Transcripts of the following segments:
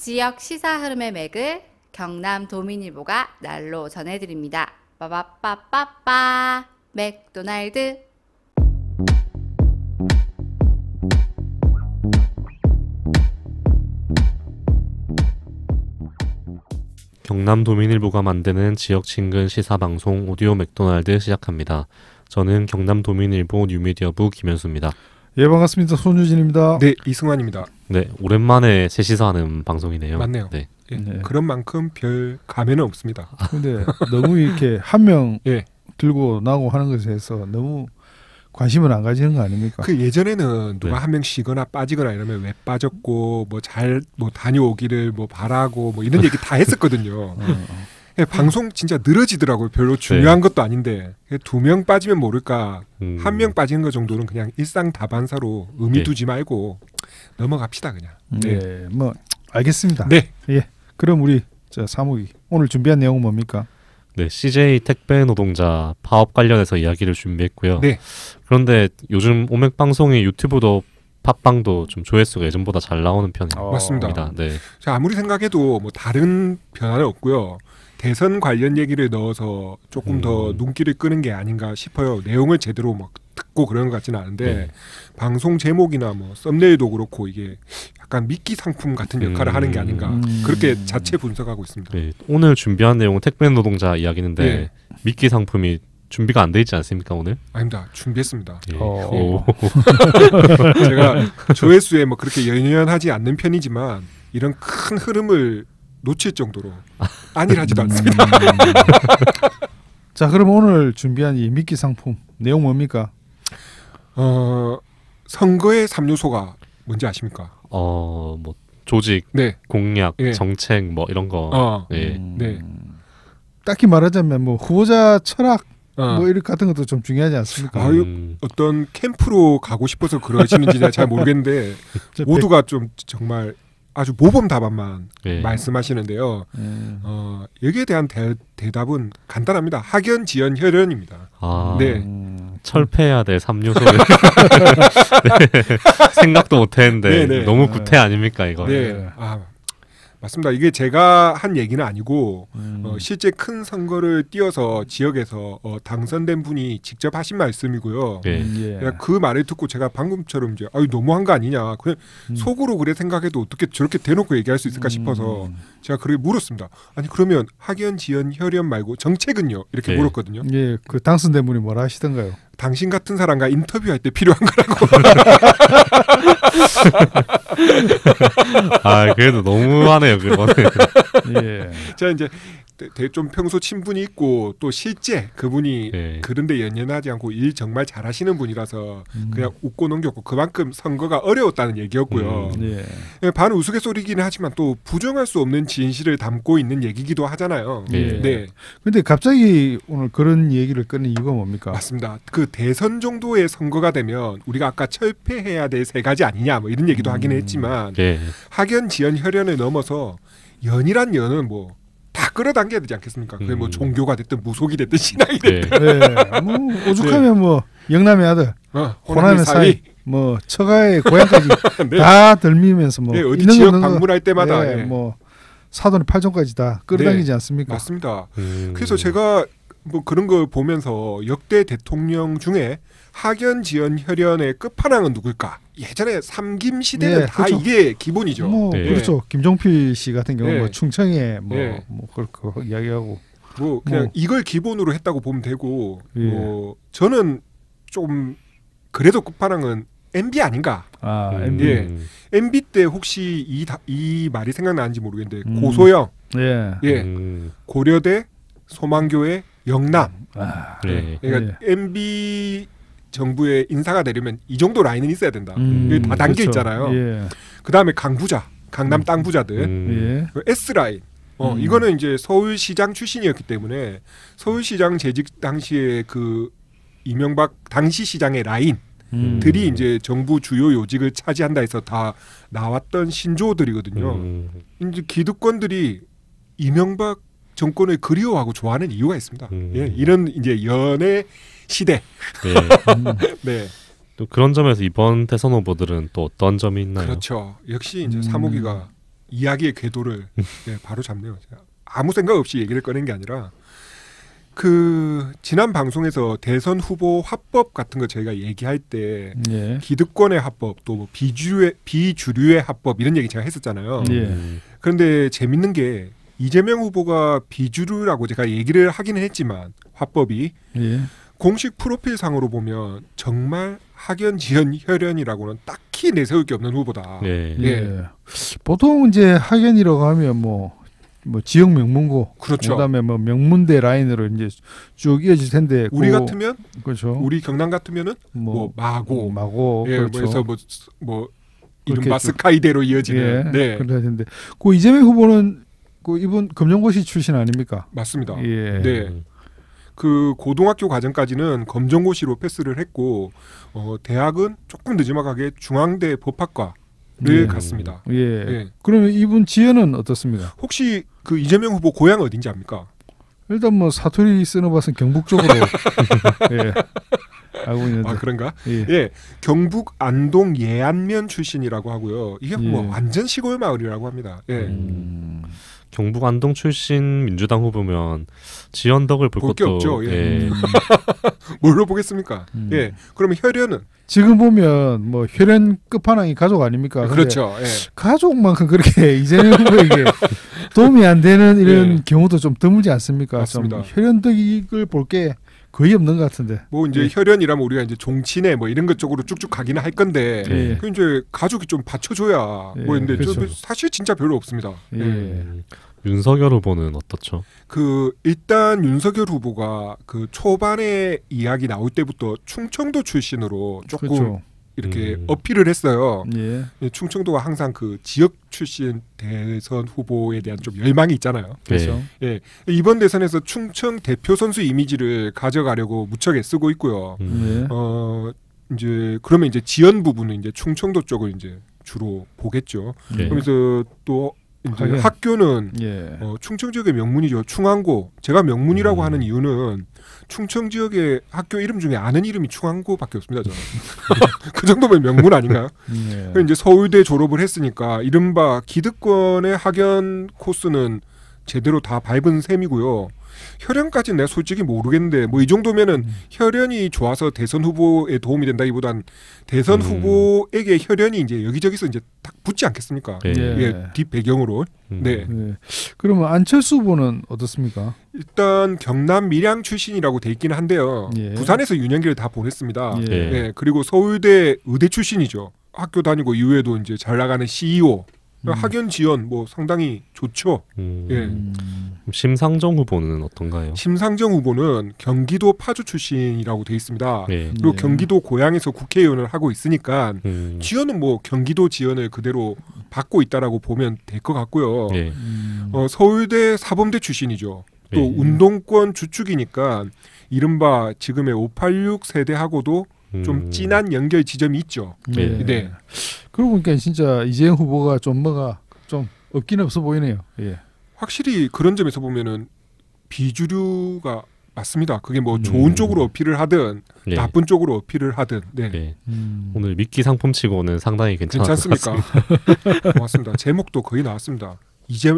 지역 시사 흐름의 맥을 경남 도민일보가 날로 전해드립니다. 빠바빠빠빠 맥도날드. 경남 도민일보가 만드는 지역 친근 시사 방송 오디오 맥도날드 시작합니다. 저는 경남 도민일보 뉴미디어부 김현수입니다. 예, 반갑습니다. 손유진입니다. 네, 이승환입니다. 네, 오랜만에 셋이서 하는 방송이네요. 맞네요. 네. 예, 네. 그런 만큼 별 감회는 없습니다. 근데 너무 이렇게 한 명 예. 들고 나고 하는 것에 대해서 너무 관심을 안 가지는 거 아닙니까? 그 예전에는 누가 네. 한 명 쉬거나 빠지거나 이러면 왜 빠졌고 뭐 잘 뭐 다녀오기를 뭐 바라고 뭐 이런 얘기 다 했었거든요. 예, 방송 진짜 늘어지더라고요. 별로 중요한 것도 아닌데 2명 빠지면 모를까 1명 빠지는 것 정도는 그냥 일상 다반사로 의미 네. 두지 말고 넘어갑시다 그냥. 네, 뭐 알겠습니다. 네. 예, 그럼 우리 사무기 오늘 준비한 내용은 뭡니까? 네, CJ 택배 노동자 파업 관련해서 이야기를 준비했고요. 네. 그런데 요즘 오맥 방송이 유튜브도 팟빵도 좀 조회수가 예전보다 잘 나오는 편입니다. 맞습니다. 네. 자, 아무리 생각해도 뭐 다른 변화는 없고요. 대선 관련 얘기를 넣어서 조금 더 눈길을 끄는 게 아닌가 싶어요. 내용을 제대로 막 듣고 그런 것 같지는 않은데 네. 방송 제목이나 뭐 썸네일도 그렇고 이게 약간 미끼 상품 같은 역할을 하는 게 아닌가 그렇게 자체 분석하고 있습니다. 네, 오늘 준비한 내용은 택배 노동자 이야기인데 네. 미끼 상품이 준비가 안 돼 있지 않습니까 오늘? 아닙니다. 준비했습니다. 예. 오. 제가 조회수에 뭐 그렇게 연연하지 않는 편이지만 이런 큰 흐름을 놓칠 정도로 안일하지도 않습니다. 자, 그럼 오늘 준비한 이 미끼 상품 내용 뭡니까? 선거의 3요소가 뭔지 아십니까? 뭐 조직, 네. 공약, 예. 정책 뭐 이런 거. 예. 네. 딱히 말하자면 뭐 후보자 철학 어. 뭐 이런 같은 것도 좀 중요하지 않습니까? 아유, 어떤 캠프로 가고 싶어서 그러시는지 잘 모르겠는데 저 모두가 좀 정말 아주 모범 답안만 예. 말씀하시는데요. 백- 여기에 대한 대답은 간단합니다. 학연, 지연, 혈연입니다. 네. 철폐해야 될 3요소를 네. 생각도 못했는데 네, 네. 너무 구태 아닙니까 이거? 네. 맞습니다. 이게 제가 한 얘기는 아니고 실제 큰 선거를 띄어서 지역에서 당선된 분이 직접 하신 말씀이고요. 네. 예. 그 말을 듣고 제가 방금처럼 이제 아유 너무한 거 아니냐. 그냥 속으로 그래 생각해도 어떻게 저렇게 대놓고 얘기할 수 있을까 싶어서 제가 그렇게 물었습니다. 아니 그러면 학연, 지연, 혈연 말고 정책은요? 이렇게 네. 물었거든요. 예, 그 당선된 분이 뭐라 하시던가요? 당신 같은 사람과 인터뷰할 때 필요한 거라고. 그래도 너무하네요 그거는. 예. 제가 이제 좀 평소 친분이 있고 또 실제 그분이 네. 그런데 연연하지 않고 일 정말 잘하시는 분이라서 그냥 웃고 넘겼고 그만큼 선거가 어려웠다는 얘기였고요. 예. 반 우스갯소리긴 하지만 또 부정할 수 없는 진실을 담고 있는 얘기기도 하잖아요. 네. 네, 근데 갑자기 오늘 그런 얘기를 꺼낸 이유가 뭡니까? 맞습니다. 그 대선 정도의 선거가 되면 우리가 아까 철폐해야 될 3가지 아니냐 뭐 이런 얘기도 하긴 했지만 네. 학연, 지연, 혈연을 넘어서 연이란 연은 뭐 다 끌어당겨야 되지 않겠습니까? 그게 뭐 종교가 됐든 무속이 됐든 신앙이 됐든 네. 예. 뭐 오죽하면 뭐 영남의 아들, 호남의 사위 뭐 처가의 고향까지 네. 다 덜미면서 뭐 네, 어디 있는 거 지역 없는 거, 방문할 때마다 예, 예. 뭐 사돈의 팔종까지 다 끌어당기지 않습니까? 맞습니다. 음. 그래서 제가 뭐 그런 걸 보면서 역대 대통령 중에 학연, 지연, 혈연의 끝판왕은 누굴까? 예전에 삼김 시대는 네, 다 그렇죠. 이게 기본이죠. 뭐 네. 그렇죠. 김종필 씨 같은 경우 네. 뭐 충청에 뭐, 네. 뭐 그렇게 이야기하고 뭐 그냥 뭐. 이걸 기본으로 했다고 보면 되고 예. 뭐 저는 좀 그래도 끝판왕은 MB 아닌가? MB. 예. MB 때 혹시 이 말이 생각나는지 모르겠는데 음. 고소영, 예. 고려대, 소망교회, 영남. 네. 그러니까 MB 정부의 인사가 되려면 이 정도 라인은 있어야 된다. 이게 다 담겨 그렇죠. 있잖아요. 예. 그다음에 강부자, 강남 땅 부자들, 예. 그 S 라인. 이거는 이제 서울시장 출신이었기 때문에 서울시장 재직 당시에 그 이명박 당시 시장의 라인들이 이제 정부 주요 요직을 차지한다 해서 다 나왔던 신조어들이거든요. 이제 기득권들이 이명박 정권을 그리워하고 좋아하는 이유가 있습니다. 예, 이런 이제 연애 시대. 네. 네. 또 그런 점에서 이번 대선 후보들은 또 어떤 점이 있나요? 그렇죠. 역시 이제 사무기가 이야기의 궤도를 네, 바로 잡네요. 아무 생각 없이 얘기를 꺼낸 게 아니라 그 지난 방송에서 대선 후보 화법 같은 거 저희가 얘기할 때 예. 기득권의 화법 또 뭐 비주류의 화법 이런 얘기 제가 했었잖아요. 예. 그런데 재밌는 게 이재명 후보가 비주류라고 제가 얘기를 하기는 했지만 화법이 예. 공식 프로필상으로 보면 정말 학연, 지연, 혈연이라고는 딱히 내세울 게 없는 후보다. 예. 예. 보통 이제 학연이라고 하면 뭐 지역 명문고, 그렇죠. 그다음에 뭐 명문대 라인으로 이제 쭉 이어질 텐데 우리 같으면 그렇죠. 우리 경남 같으면은 뭐 마고, 예, 뭐 그렇죠. 해서 뭐 이른바 그렇게 스카이대로 이어지는. 예, 네, 그래야 되는데 그 이재명 후보는 그 이분 검정고시 출신 아닙니까? 맞습니다. 예. 네. 그 고등학교 과정까지는 검정고시로 패스를 했고 대학은 조금 늦지막하게 중앙대 법학과를 예. 갔습니다. 예. 예. 그러면 이분 지연은 어떻습니까? 혹시 그 이재명 후보 고향 어딘지 압니까? 일단 뭐 사투리 쓰는 것은 경북 쪽으로 예. 알고 있는데. 아 그런가? 예. 예, 경북 안동 예안면 출신이라고 하고요. 이게 뭐 예. 완전 시골 마을이라고 합니다. 예. 경북 안동 출신 민주당 후보면 지연덕을 볼 볼 게 것도 없죠. 예. 예. 뭘로 보겠습니까? 예, 그러면 혈연은 지금 보면 뭐 혈연 끝판왕이 가족 아닙니까? 근데 그렇죠. 예. 가족만큼 그렇게 이재명 후보에게 도움이 안 되는 이런 예. 경우도 좀 드물지 않습니까? 맞습니다. 좀 혈연덕을 볼 게 거의 없는 것 같은데. 뭐 이제 예. 혈연이라면 우리가 이제 종친회 뭐 이런 것 쪽으로 쭉쭉 가기는 할 건데 예. 그 이제 가족이 좀 받쳐줘야 예, 뭐 있는데 그렇죠. 사실 진짜 별로 없습니다. 예. 윤석열 후보는 어떻죠? 그 일단 윤석열 후보가 그 초반에 이야기 나올 때부터 충청도 출신으로 조금 그렇죠. 이렇게 어필을 했어요. 예. 충청도가 항상 그 지역 출신 대선 후보에 대한 좀 열망이 있잖아요. 그렇죠. 예, 이번 대선에서 충청 대표 선수 이미지를 가져가려고 무척 애쓰고 있고요. 예. 이제 그러면 이제 지연 부분은 이제 충청도 쪽을 이제 주로 보겠죠. 예. 그러면서 또 이제 하긴. 학교는 예. 충청 지역의 명문이죠. 충안고. 제가 명문이라고 음. 하는 이유는 충청 지역의 학교 이름 중에 아는 이름이 충안고밖에 없습니다. 저는. 그 정도면 명문 아닌가요? 예. 그리고 이제 서울대 졸업을 했으니까 이른바 기득권의 학연 코스는 제대로 다 밟은 셈이고요. 혈연까지는 내가 솔직히 모르겠는데 뭐 이 정도면은 혈연이 좋아서 대선 후보에 도움이 된다기보단 대선 후보에게 혈연이 이제 여기저기서 이제 딱 붙지 않겠습니까? 예. 예, 뒷 배경으로. 네. 예. 그러면 안철수 후보는 어떻습니까? 일단 경남 밀양 출신이라고 돼 있기는 한데요. 예. 부산에서 유년기를 다 보냈습니다. 예. 예, 그리고 서울대 의대 출신이죠. 학교 다니고 이후에도 이제 잘 나가는 CEO. 학연 지연 뭐 상당히 좋죠. 예. 심상정 후보는 어떤가요? 심상정 후보는 경기도 파주 출신이라고 돼 있습니다. 예. 그리고 예. 경기도 고향에서 국회의원을 하고 있으니까 지연은 뭐 경기도 지연을 그대로 받고 있다라고 보면 될 것 같고요. 예. 서울대 사범대 출신이죠. 또 예. 운동권 주축이니까 이른바 지금의 586 세대하고도 좀 진한 연결 지점이 있죠. 예. 네. 그러고 보니까 진짜 이재명 후보가 좀 뭐가 좀 없긴 없어 보이네요. 예. 확실히 그런 점에서 보면은 비주류가 맞습니다. 그게 뭐 좋은 쪽으로 어필을 하든 예. 나쁜 쪽으로 어필을 하든. 네. 예. 오늘 미끼 상품치고는 상당히 괜찮습니까? 고맙습니다. 제목도 거의 나왔습니다.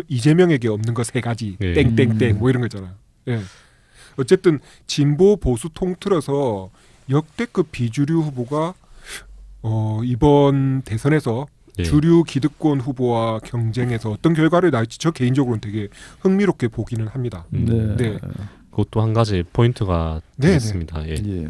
이재명에게 없는 거 3가지 예. 땡땡땡 뭐 이런 거 있잖아요. 예. 어쨌든 진보 보수 통틀어서 역대급 비주류 후보가 이번 대선에서 예. 주류 기득권 후보와 경쟁해서 어떤 결과를 날지 저 개인적으로는 되게 흥미롭게 보기는 합니다. 네. 네. 그것도 한 가지 포인트가 네, 있습니다. 예. 예.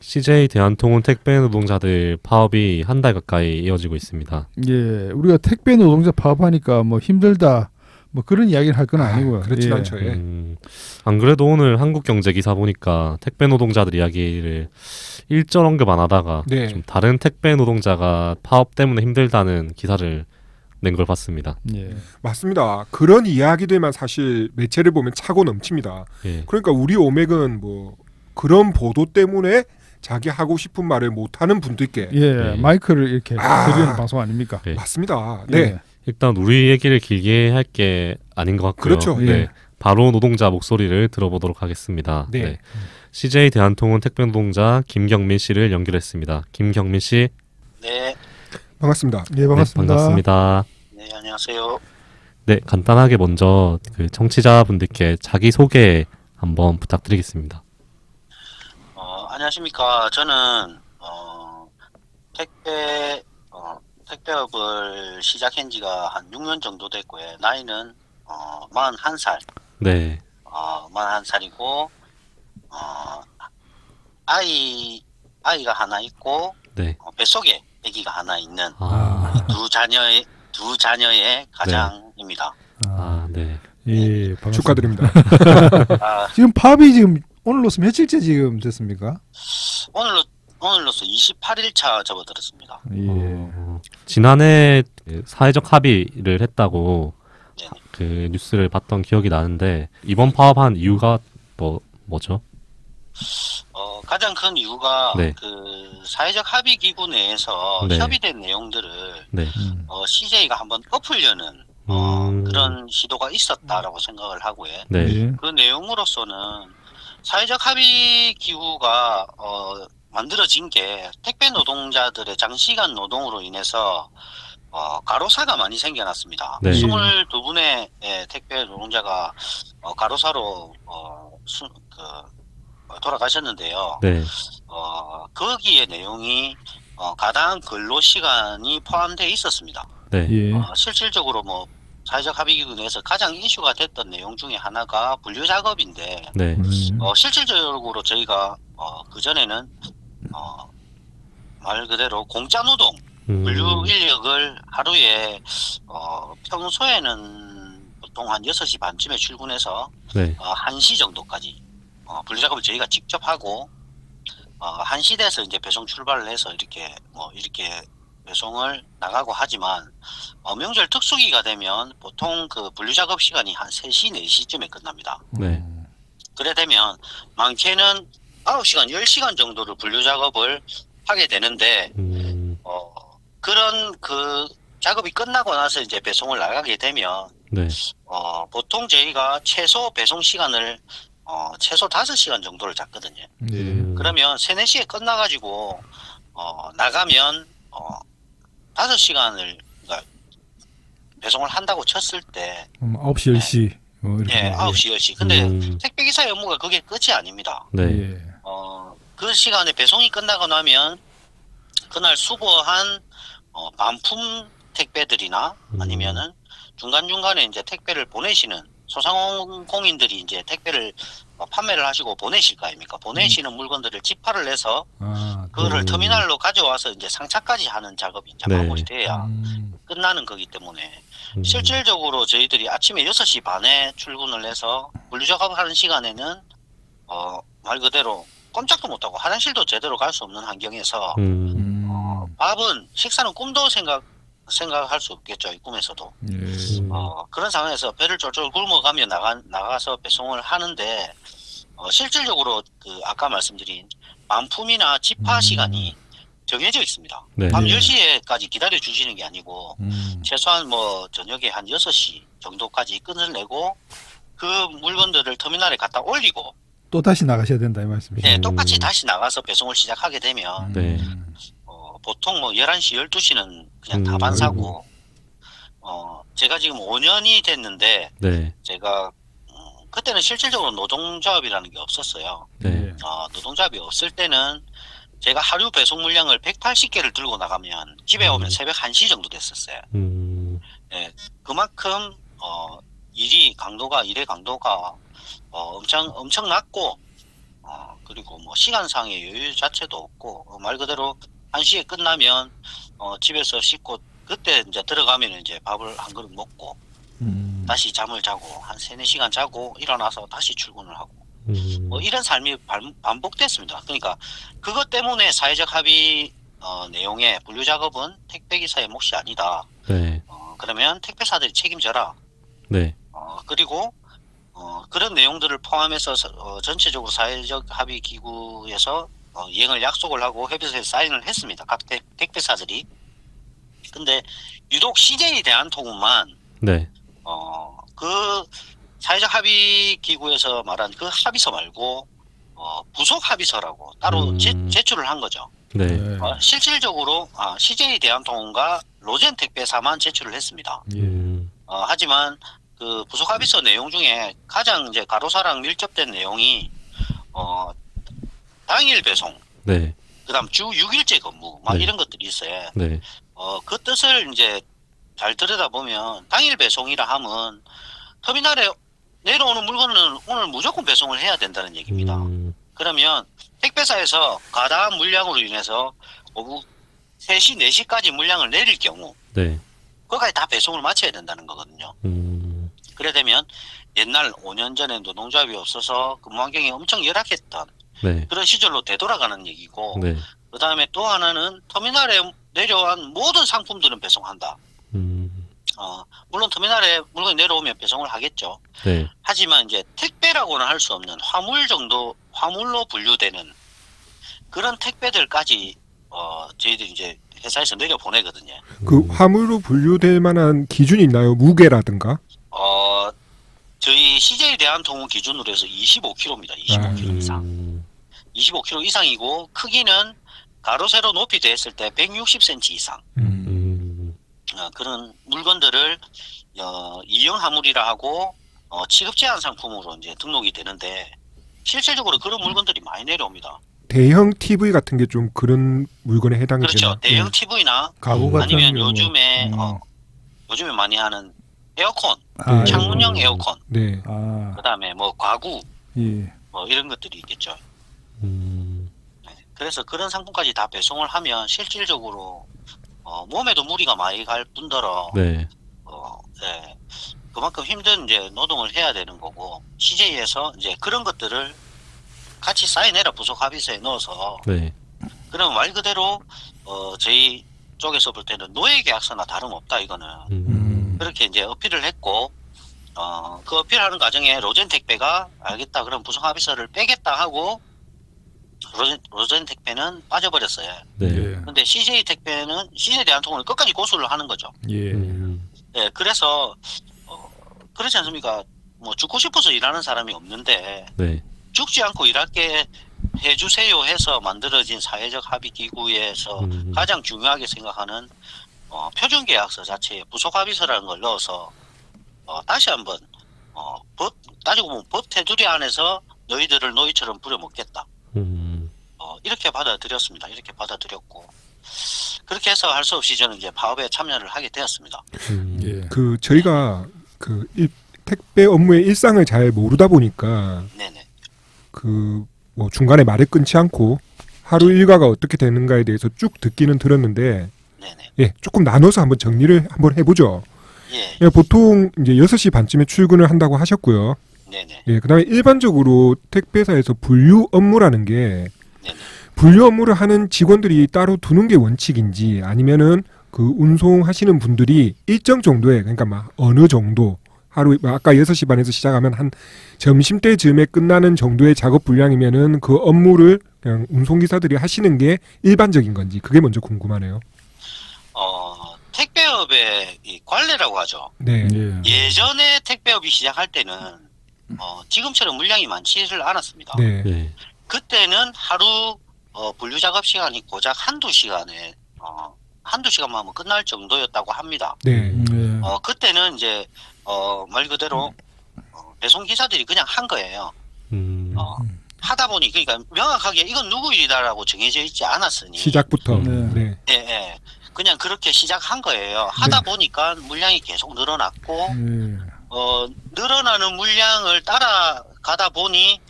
CJ 대한통운 택배 노동자들 파업이 한 달 가까이 이어지고 있습니다. 예. 우리가 택배 노동자 파업하니까 뭐 힘들다 뭐 그런 이야기를 할 건 아니고요. 그렇진 예. 않죠. 예. 안 그래도 오늘 한국경제 기사 보니까 택배 노동자들 이야기를 일절 언급 안 하다가 네. 좀 다른 택배 노동자가 파업 때문에 힘들다는 기사를 낸 걸 봤습니다. 예. 맞습니다. 그런 이야기들만 사실 매체를 보면 차고 넘칩니다. 예. 그러니까 우리 오맥은 뭐 그런 보도 때문에 자기 하고 싶은 말을 못하는 분들께 예. 네. 마이크를 이렇게 드리는 방송 아닙니까? 예. 맞습니다. 네. 예. 일단 우리 얘기를 길게 할 게 아닌 것 같고요. 그렇죠. 예. 네. 바로 노동자 목소리를 들어보도록 하겠습니다. 네. CJ 대한통운 택배 노동자 김경민 씨를 연결했습니다. 김경민 씨. 네, 반갑습니다. 네, 반갑습니다. 네, 반갑습니다. 네, 안녕하세요. 네, 간단하게 먼저 그 청취자분들께 자기 소개 한번 부탁드리겠습니다. 안녕하십니까. 저는 택배업을 시작한 지가 한 6년 정도 됐고요. 나이는 41살. 네. 41살이고 아이가 하나 있고 네. 뱃속에 아기가 하나 있는 두 자녀의 가장입니다. 네. 예, 반갑습니다. 축하드립니다. 지금 팝이 지금 오늘로서 며칠째 지금 됐습니까? 오늘로서 28일차 접어들었습니다. 예. 지난해 사회적 합의를 했다고 네네. 그 뉴스를 봤던 기억이 나는데 이번 파업한 이유가 뭐죠? 가장 큰 이유가 네. 그 사회적 합의 기구 내에서 네. 협의된 내용들을 네. CJ가 한번 엎으려는 그런 시도가 있었다라고 생각을 하고요. 네. 예. 그 내용으로서는 사회적 합의 기구가 만들어진 게 택배 노동자들의 장시간 노동으로 인해서 가로사가 많이 생겨났습니다. 네. 22분의 택배 노동자가 가로사로 돌아가셨는데요. 네. 거기에 내용이 가당 근로 시간이 포함되어 있었습니다. 네. 예. 실질적으로 뭐 사회적 합의기구 내에서 가장 이슈가 됐던 내용 중에 하나가 분류 작업인데 네. 실질적으로 저희가 그 전에는 말 그대로 공짜 노동 분류 인력을 하루에 평소에는 보통 한 6시 반쯤에 출근해서 네. 1시 정도까지 분류 작업을 저희가 직접 하고 1시 돼서 이제 배송 출발을 해서 이렇게 배송을 나가고 하지만 명절 특수기가 되면 보통 그 분류 작업 시간이 한 3시, 4시쯤에 끝납니다. 네. 그래 되면 많게는 9시간, 10시간 정도를 분류 작업을 하게 되는데 그런 그 작업이 끝나고 나서 이제 배송을 나가게 되면 네. 보통 저희가 최소 배송 시간을 최소 5시간 정도를 잡거든요. 예. 그러면 3, 4시에 끝나가지고 나가면 5시간을 그러니까 배송을 한다고 쳤을 때 9시, 10시. 이렇게. 예, 9시, 10시. 근데 택배기사의 업무가 그게 끝이 아닙니다. 네. 예. 그 시간에 배송이 끝나고 나면 그날 수거한 반품 택배들이나 아니면은 중간중간에 이제 택배를 보내시는 소상공인들이 이제 택배를 판매를 하시고 보내실 거 아닙니까? 보내시는 물건들을 집화를 해서 그거를 터미널로 가져와서 이제 상차까지 하는 작업이 이제 네. 마무리돼야 끝나는 거기 때문에 실질적으로 저희들이 아침에 6시 반에 출근을 해서 분류 작업을 하는 시간에는 말 그대로 꼼짝도 못하고 화장실도 제대로 갈 수 없는 환경에서 밥은 식사는 꿈도 생각할 수 없겠죠. 이 꿈에서도. 예. 그런 상황에서 배를 쫄쫄 굶어가며 나가서 배송을 하는데 실질적으로 그 아까 말씀드린 반품이나 집화 시간이 정해져 있습니다. 네. 밤 10시에까지 기다려 주시는 게 아니고 최소한 뭐 저녁에 한 6시 정도까지 끈을 내고 그 물건들을 터미널에 갖다 올리고 또 다시 나가셔야 된다 이 말씀이시죠? 네, 똑같이 다시 나가서 배송을 시작하게 되면 네. 보통 뭐 11시, 12시는 그냥 다 반사고 제가 지금 5년이 됐는데 네. 제가 그때는 실질적으로 노동조합이라는 게 없었어요. 네. 노동조합이 없을 때는 제가 하루 배송 물량을 180개를 들고 나가면 집에 오면 새벽 1시 정도 됐었어요. 네, 그만큼 일의 강도가 엄청 낮고 그리고 뭐 시간상의 여유 자체도 없고 말 그대로 1시에 끝나면 집에서 씻고 그때 이제 들어가면 이제 밥을 한 그릇 먹고 다시 잠을 자고 한 3, 4시간 자고 일어나서 다시 출근을 하고 뭐 이런 삶이 반복됐습니다. 그러니까 그것 때문에 사회적 합의 내용의 분류 작업은 택배기사의 몫이 아니다. 네. 그러면 택배사들이 책임져라. 네. 그리고 그런 내용들을 포함해서 전체적으로 사회적 합의 기구에서 이행을 약속을 하고 협의서에 사인을 했습니다. 각 택배사들이. 근데 유독 CJ 대한통운만 네. 그 사회적 합의 기구에서 말한 그 합의서 말고 부속 합의서라고 따로 제출을 한 거죠. 네. 실질적으로 CJ 대한통운과 로젠택배사만 제출을 했습니다. 하지만 그 부속 합의서 내용 중에 가장 이제 가로사랑 밀접된 내용이 당일 배송, 네. 그다음 주 6일제 근무, 막 네. 이런 것들이 있어요. 네. 그 뜻을 이제 잘 들여다보면 당일 배송이라 하면 터미널에 내려오는 물건은 오늘 무조건 배송을 해야 된다는 얘기입니다. 그러면 택배사에서 과다한 물량으로 인해서 오후 3시, 4시까지 물량을 내릴 경우 네. 그거까지 다 배송을 마쳐야 된다는 거거든요. 그래 되면 옛날 5년 전에 노동조합이 없어서 근무 환경이 엄청 열악했던 네. 그런 시절로 되돌아가는 얘기고 네. 그 다음에 또 하나는 터미널에 내려온 모든 상품들은 배송한다. 물론 터미널에 물건이 내려오면 배송을 하겠죠. 네. 하지만 이제 택배라고는 할 수 없는 화물로 분류되는 그런 택배들까지 저희들이 이제 회사에서 내려 보내거든요. 그 화물로 분류될 만한 기준이 있나요? 무게라든가? 저희 CJ 대한통운 기준으로 해서 25kg입니다. 25kg 이상. 25kg 이상이고 크기는 가로 세로 높이 됐을 때 160cm 이상. 그런 물건들을 이용 화물이라 하고 취급 제한 상품으로 이제 등록이 되는데 실질적으로 그런 물건들이 많이 내려옵니다. 대형 TV 같은 게 좀 그런 물건에 해당이 그렇죠. 되나요? 대형 TV나 가구 같은 아니면 경우. 요즘에 많이 하는 에어컨, 아, 창문형 에어컨, 네. 그다음에 뭐 가구, 예. 뭐 이런 것들이 있겠죠. 그래서 그런 상품까지 다 배송을 하면 실질적으로 몸에도 무리가 많이 갈 뿐더러 네. 네, 그만큼 힘든 이제 노동을 해야 되는 거고 CJ에서 이제 그런 것들을 같이 사인해라 부속 합의서에 넣어서 네. 그러면 말 그대로 저희 쪽에서 볼 때는 노예 계약서나 다름없다 이거는 그렇게 이제 어필을 했고 그 어필하는 과정에 로젠택배가 알겠다 그럼 부속 합의서를 빼겠다 하고 로젠택배는 빠져버렸어요. 네. 근데 CJ 택배는 CJ 대한통운을 끝까지 고수를 하는 거죠. 예. 네, 그래서 그렇지 않습니까? 뭐 죽고 싶어서 일하는 사람이 없는데 네. 죽지 않고 일할게 해주세요 해서 만들어진 사회적 합의 기구에서 가장 중요하게 생각하는 표준계약서 자체에 부속합의서라는 걸 넣어서 다시 한번 법 따지고 보면 법 테두리 안에서 너희들을 노예처럼 부려먹겠다. 이렇게 받아들였습니다. 이렇게 받아들였고 그렇게 해서 할 수 없이 저는 이제 파업에 참여를 하게 되었습니다. 예. 그 저희가 그 택배 업무의 일상을 잘 모르다 보니까 네네. 그 뭐 중간에 말을 끊지 않고 하루 일과가 어떻게 되는가에 대해서 쭉 듣기는 들었는데 네네. 예, 조금 나눠서 한번 정리를 한번 해보죠. 예. 예, 보통 이제 6시 반쯤에 출근을 한다고 하셨고요. 네네. 예, 그다음에 일반적으로 택배사에서 분류 업무라는 게 네네. 분류 업무를 하는 직원들이 따로 두는 게 원칙인지 아니면은 그 운송하시는 분들이 일정 정도의 그러니까 막 어느 정도 하루 아까 6시 반에서 시작하면 한 점심때쯤에 끝나는 정도의 작업 분량이면은 그 업무를 그냥 운송기사들이 하시는 게 일반적인 건지 그게 먼저 궁금하네요. 택배업의 이 관례라고 하죠. 네. 예. 예전에 택배업이 시작할 때는 지금처럼 물량이 많지를 않았습니다. 네. 네. 그때는 하루 분류 작업 시간이 고작 한두 시간에 한두 시간만 하면 끝날 정도였다고 합니다. 네. 예. 그때는 이제 말 그대로 배송 기사들이 그냥 한 거예요. 하다 보니 그러니까 명확하게 이건 누구 일이다라고 정해져 있지 않았으니 시작부터. 네. 네. 예, 예. 그냥 그렇게 시작한 거예요. 하다 보니까 물량이 계속 늘어났고 예. 늘어나는 물량을 따라가다 보니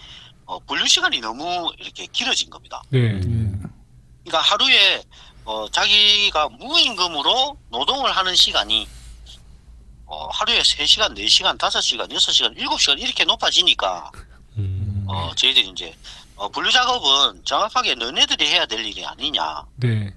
분류 시간이 너무 이렇게 길어진 겁니다. 네. 그러니까 하루에 자기가 무임금으로 노동을 하는 시간이 하루에 3시간, 4시간, 5시간, 6시간, 7시간 이렇게 높아지니까 저희들이 이제 분류 작업은 정확하게 너네들이 해야 될 일이 아니냐. 네.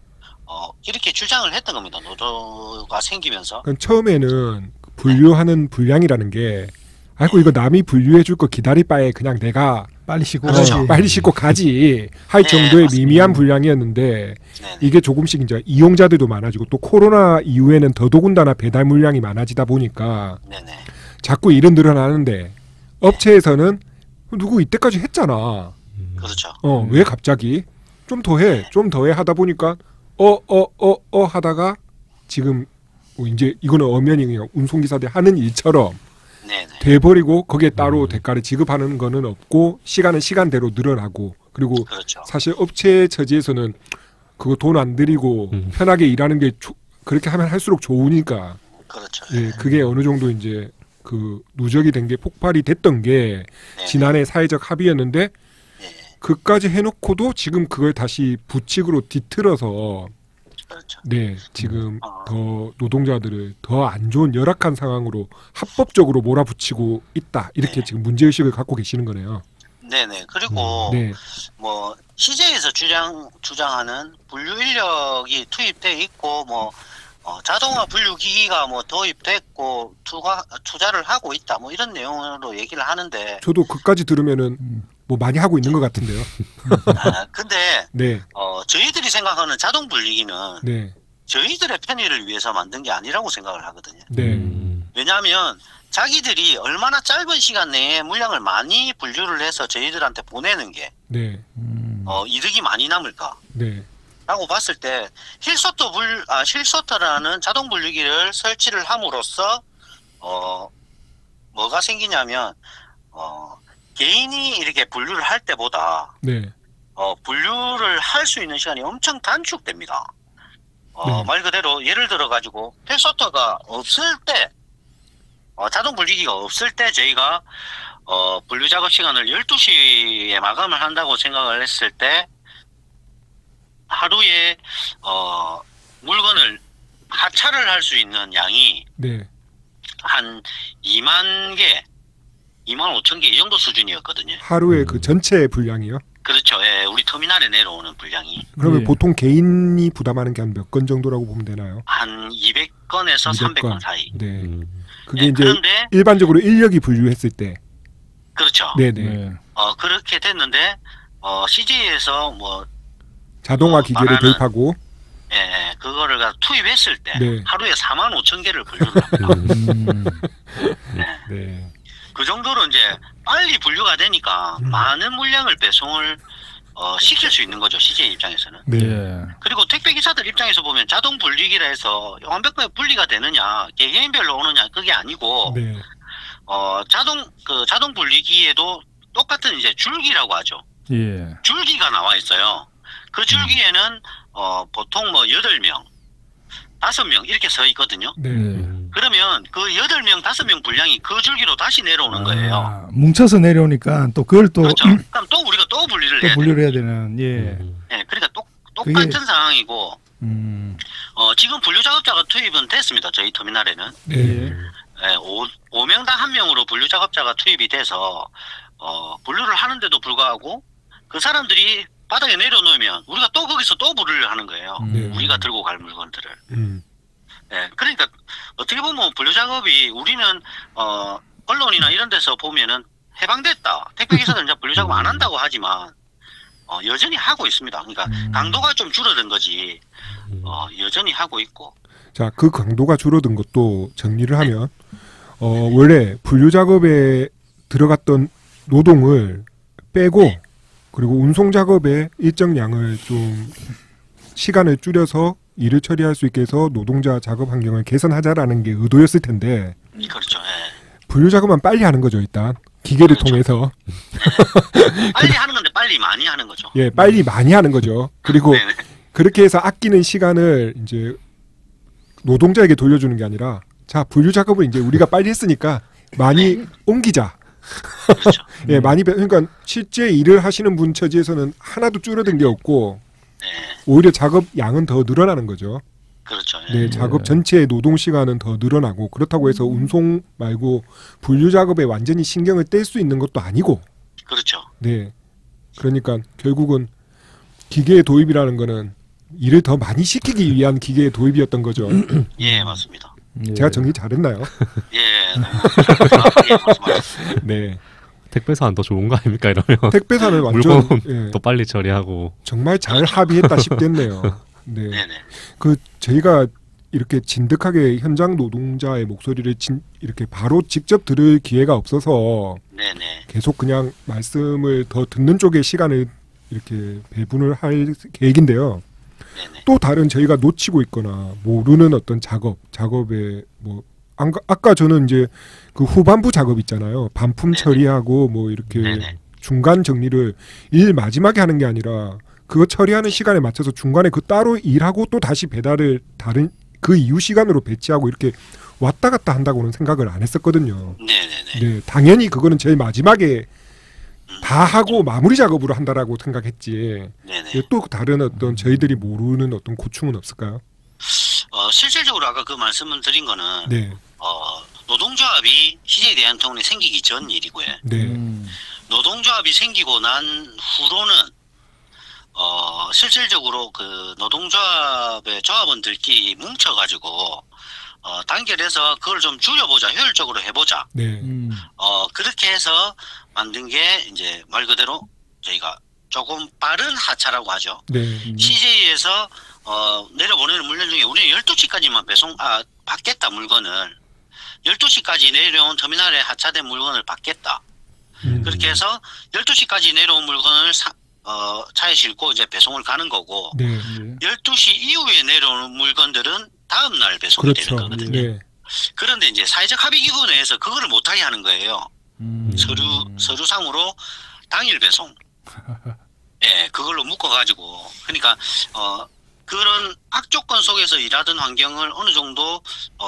이렇게 주장을 했던 겁니다. 노조가 생기면서. 그럼 처음에는 분류하는 분량이라는 게 아이고 이거 남이 분류해 줄 거 기다릴 바에 그냥 내가 빨리 씻고 그렇죠. 가지. 빨리 씻고 가지 할 네, 정도의 맞습니다. 미미한 분량이었는데 네네. 이게 조금씩 이제 이용자들도 많아지고 또 코로나 이후에는 더더군다나 배달 물량이 많아지다 보니까 네네. 자꾸 일은 늘어나는데 업체에서는 누구 이때까지 했잖아. 그렇죠. 왜 갑자기 좀 더 해, 좀 더 해 하다 보니까 하다가 지금 뭐 이제 이거는 엄연히 그냥 운송기사들 하는 일처럼 네네. 돼버리고 거기에 따로 대가를 지급하는 거는 없고 시간은 시간대로 늘어나고 그리고 그렇죠. 사실 업체 처지에서는 그거 돈 안 들이고 편하게 일하는 게 그렇게 하면 할수록 좋으니까 그렇죠. 예, 그게 어느 정도 이제 그 누적이 된 게 폭발이 됐던 게 네. 지난해 사회적 합의였는데 네. 그까지 해놓고도 지금 그걸 다시 부칙으로 뒤틀어서 그렇죠. 네 지금 더 노동자들을 더 안 좋은 열악한 상황으로 합법적으로 몰아붙이고 있다 이렇게 네. 지금 문제의식을 갖고 계시는 거네요. 네네. 그리고 네, 뭐 CJ에서 주장하는 분류 인력이 투입돼 있고 뭐 자동화 분류 기기가 뭐 도입됐고 투자를 하고 있다 뭐 이런 내용으로 얘기를 하는데 저도 그까지 들으면은 뭐 많이 하고 있는 것 같은데요. 근데 네, 저희들이 생각하는 자동 분리기는 네, 저희들의 편의를 위해서 만든 게 아니라고 생각을 하거든요. 네, 왜냐하면 자기들이 얼마나 짧은 시간 내에 물량을 많이 분류를 해서 저희들한테 보내는 게 네, 이득이 많이 남을까? 네, 라고 봤을 때 힐소터라는 자동 분류기를 설치를 함으로써 뭐가 생기냐면 개인이 이렇게 분류를 할 때보다 네, 분류를 할 수 있는 시간이 엄청 단축됩니다. 네. 말 그대로 예를 들어 가지고 힐소터가 없을 때 자동 분리기가 없을 때 저희가 분류 작업 시간을 12시에 마감을 한다고 생각을 했을 때 하루에 물건을 하차를 할 수 있는 양이 네, 한 2만 개, 2만 5천 개 이 정도 수준이었거든요. 하루에 그 전체 분량이요? 그렇죠. 예, 우리 터미널에 내려오는 분량이 그러면 예. 보통 개인이 부담하는 게 한 몇 건 정도라고 보면 되나요? 한 200건에서 300건 사이. 네. 그게 예, 이제 그런데 일반적으로 인력이 분류했을 때. 그렇죠. 네네. 네. 그렇게 됐는데 CJ에서 뭐 자동화 기계를 말하는- 도입하고. 예, 그거를 투입했을 때 네. 하루에 4만 5천 개를 분류를 합니다. 네. 그 정도로 이제 빨리 분류가 되니까 많은 물량을 배송을 시킬 수 있는 거죠, CJ 입장에서는. 네. 예. 그리고 택배 기사들 입장에서 보면 자동 분리기라 해서 완벽하게 분리가 되느냐, 개개인별로 오느냐 그게 아니고 네. 자동 분리기에도 똑같은 이제 줄기라고 하죠. 예. 줄기가 나와 있어요. 그 줄기에는 보통 뭐 8명, 5명 이렇게 서 있거든요. 네. 그러면 그 8명, 5명 분량이 그 줄기로 다시 내려오는 거예요. 아, 뭉쳐서 내려오니까 또 그걸 또, 그렇죠. 그럼 또 우리가 또 분리를 또 해야 돼요. 분류를 해야 되는, 예. 네, 그러니까 똑같은 상황이고 지금 분류 작업자가 투입은 됐습니다. 저희 터미널에는. 네. 예. 5명당 1명으로 분류 작업자가 투입이 돼서 분류를 하는데도 불구하고 그 사람들이 바닥에 내려놓으면 우리가 또 거기서 또 분류를 하는 거예요. 네. 우리가 들고 갈 물건들을. 음. 네, 그러니까 어떻게 보면 분류 작업이 우리는 언론이나 이런 데서 보면은 해방됐다. 택배 기사들은 이제 분류 작업 안 한다고 하지만 여전히 하고 있습니다. 그러니까 강도가 좀 줄어든 거지 여전히 하고 있고. 자, 그 강도가 줄어든 것도 정리를 하면 원래 분류 작업에 들어갔던 노동을 빼고 그리고 운송 작업에 일정 양을 좀 시간을 줄여서 일을 처리할 수 있게 해서 노동자 작업 환경을 개선하자라는 게 의도였을 텐데 그렇죠. 예. 분류 작업만 빨리 하는 거죠, 일단. 기계를 그렇죠. 통해서. 빨리 하는 건데 빨리 많이 하는 거죠. 예, 빨리 많이 하는 거죠. 그리고 네네. 그렇게 해서 아끼는 시간을 이제 노동자에게 돌려주는 게 아니라 자, 분류 작업을 이제 우리가 빨리 했으니까 많이 옮기자. 그렇죠. 예, 많이 그러니까 실제 일을 하시는 분 처지에서는 하나도 줄어든 게 없고 네, 오히려 작업 양은 더 늘어나는 거죠. 그렇죠. 예. 네, 작업 전체의 노동 시간은 더 늘어나고 그렇다고 해서 운송 말고 분류 작업에 완전히 신경을 뗄 수 있는 것도 아니고. 그렇죠. 네. 그러니까 결국은 기계의 도입이라는 거는 일을 더 많이 시키기 위한 기계의 도입이었던 거죠. 예, 맞습니다. 예. 제가 정리 잘했나요? 예, 너무 정확하게 말씀하셨습니다. 네. 택배사는 더 좋은 거 아닙니까 이러면 택배사는 완전 물건 예, 더 빨리 처리하고 정말 잘 합의했다 싶겠네요. 네. 네네. 그 저희가 이렇게 진득하게 현장 노동자의 목소리를 이렇게 바로 직접 들을 기회가 없어서 네네. 계속 그냥 말씀을 더 듣는 쪽에 시간을 이렇게 배분을 할 계획인데요. 네네. 또 다른 저희가 놓치고 있거나 모르는 어떤 작업에 뭐 아까 저는 이제 그 후반부 작업 있잖아요. 반품 네네. 처리하고 뭐 이렇게 네네. 중간 정리를 일 마지막에 하는 게 아니라 그거 처리하는 시간에 맞춰서 중간에 그 따로 일하고 또 다시 배달을 다른 그 이후 시간으로 배치하고 이렇게 왔다 갔다 한다고는 생각을 안 했었거든요. 네네네. 네, 당연히 그거는 제일 마지막에 다 하고 마무리 작업으로 한다라고 생각했지. 네네. 또 다른 어떤 저희들이 모르는 어떤 고충은 없을까요? 실질적으로 아까 그 말씀을 드린 거는 네, 노동조합이 CJ 대한통운이 생기기 전 일이고요. 네, 노동조합이 생기고 난 후로는 실질적으로 그 노동조합의 조합원들끼리 뭉쳐가지고 단결해서 그걸 좀 줄여보자, 효율적으로 해보자. 네, 그렇게 해서 만든 게 이제 말 그대로 저희가 조금 빠른 하차라고 하죠. 네, CJ에서 내려보내는 물건 중에 우리는 12시까지만 받겠다 물건을 12시까지 내려온 터미널에 하차된 물건을 받겠다. 그렇게 해서 12시까지 내려온 물건을 차에 싣고 이제 배송을 가는 거고 네, 12시 이후에 내려오는 물건들은 다음 날 배송이 그렇죠. 되는 거거든요. 네, 그런데 이제 사회적 합의기구 내에서 그거를 못하게 하는 거예요. 서류상으로 당일 배송. 예, 그걸로 묶어가지고. 그러니까, 그런 악조건 속에서 일하던 환경을 어느 정도,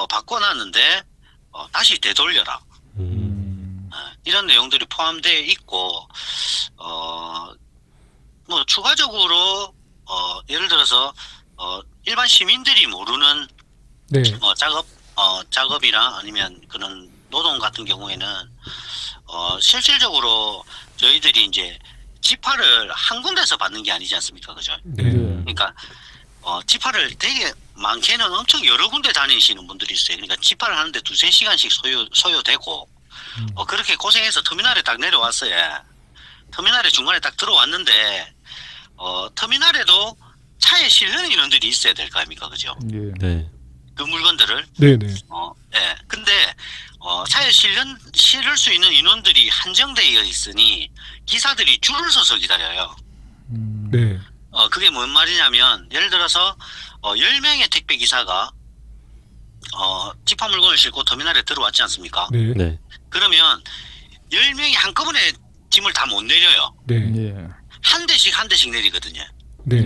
바꿔놨는데, 다시 되돌려라. 이런 내용들이 포함되어 있고, 뭐, 추가적으로, 예를 들어서, 일반 시민들이 모르는, 네, 작업이나 아니면 그런 노동 같은 경우에는, 실질적으로 저희들이 이제, 지파를 한 군데서 받는 게 아니지 않습니까? 그죠? 네, 그러니까, 지파를 되게 많게는 엄청 여러 군데 다니시는 분들이 있어요. 그러니까 지파를 하는데 2-3시간씩 소요되고, 그렇게 고생해서 터미널에 딱 내려왔어요. 터미널에 중간에 딱 들어왔는데, 터미널에도 차에 실는 인원들이 있어야 될 거 아닙니까? 그죠? 네. 그 물건들을. 네, 네, 예. 근데, 차에 실을 수 있는 인원들이 한정되어 있으니, 기사들이 줄을 서서 기다려요. 네, 그게 뭔 말이냐면, 예를 들어서, 10명의 택배 기사가, 지파 물건을 싣고 터미널에 들어왔지 않습니까? 네, 네. 그러면, 10명이 한꺼번에 짐을 다 못 내려요. 네, 한 대씩 내리거든요. 네,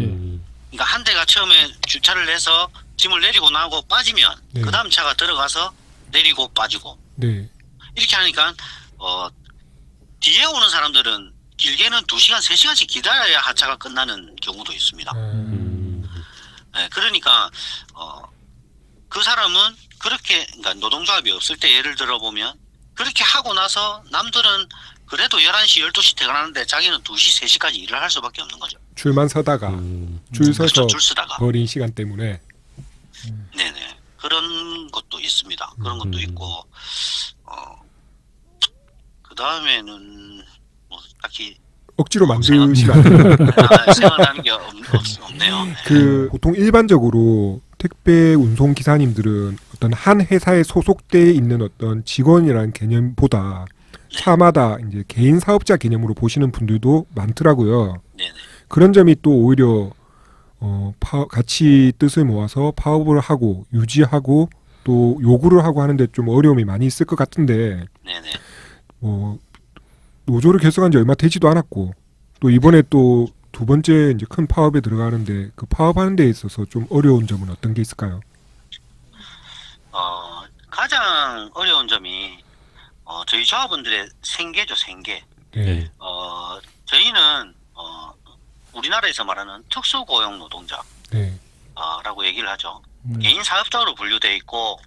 그러니까 한 대가 처음에 주차를 해서 짐을 내리고 나고 빠지면, 네. 그 다음 차가 들어가서 내리고 빠지고, 네, 이렇게 하니까, 뒤에 오는 사람들은 길게는 2시간, 3시간씩 기다려야 하차가 끝나는 경우도 있습니다. 네, 그러니까, 그 사람은 그렇게, 그러니까 노동조합이 없을 때 예를 들어보면, 그렇게 하고 나서 남들은 그래도 11시, 12시 퇴근하는데 자기는 2시, 3시까지 일을 할 수밖에 없는 거죠. 줄만 서다가 줄 서서 그렇죠, 줄 서다가. 버린 시간 때문에. 네네. 그런 것도 있습니다. 그런 것도 있고, 그 다음에는, 뭐, 딱히, 억지로 만드시면 안 돼요. 생각나는 게 없네요. 네. 그 보통 일반적으로 택배 운송 기사님들은 어떤 한 회사에 소속돼 있는 어떤 직원이라는 개념보다 차마다 이제 개인 사업자 개념으로 보시는 분들도 많더라고요. 네네. 그런 점이 또 오히려 같이 뜻을 모아서 파업을 하고 유지하고 또 요구를 하고 하는데 좀 어려움이 많이 있을 것 같은데 네네. 뭐 노조를 결성한 지 얼마 되지도 않았고 또 이번에 또 두 번째 이제 큰 파업에 들어가는데 그 파업하는 데 있어서 좀 어려운 점은 어떤 게 있을까요? 가장 어려운 점이 저희 조합원들의 생계죠, 생계. 네. 저희는 우리나라에서 말하는 특수고용 노동자. 네. 라고 얘기를 하죠. 개인 사업자로 분류돼 있고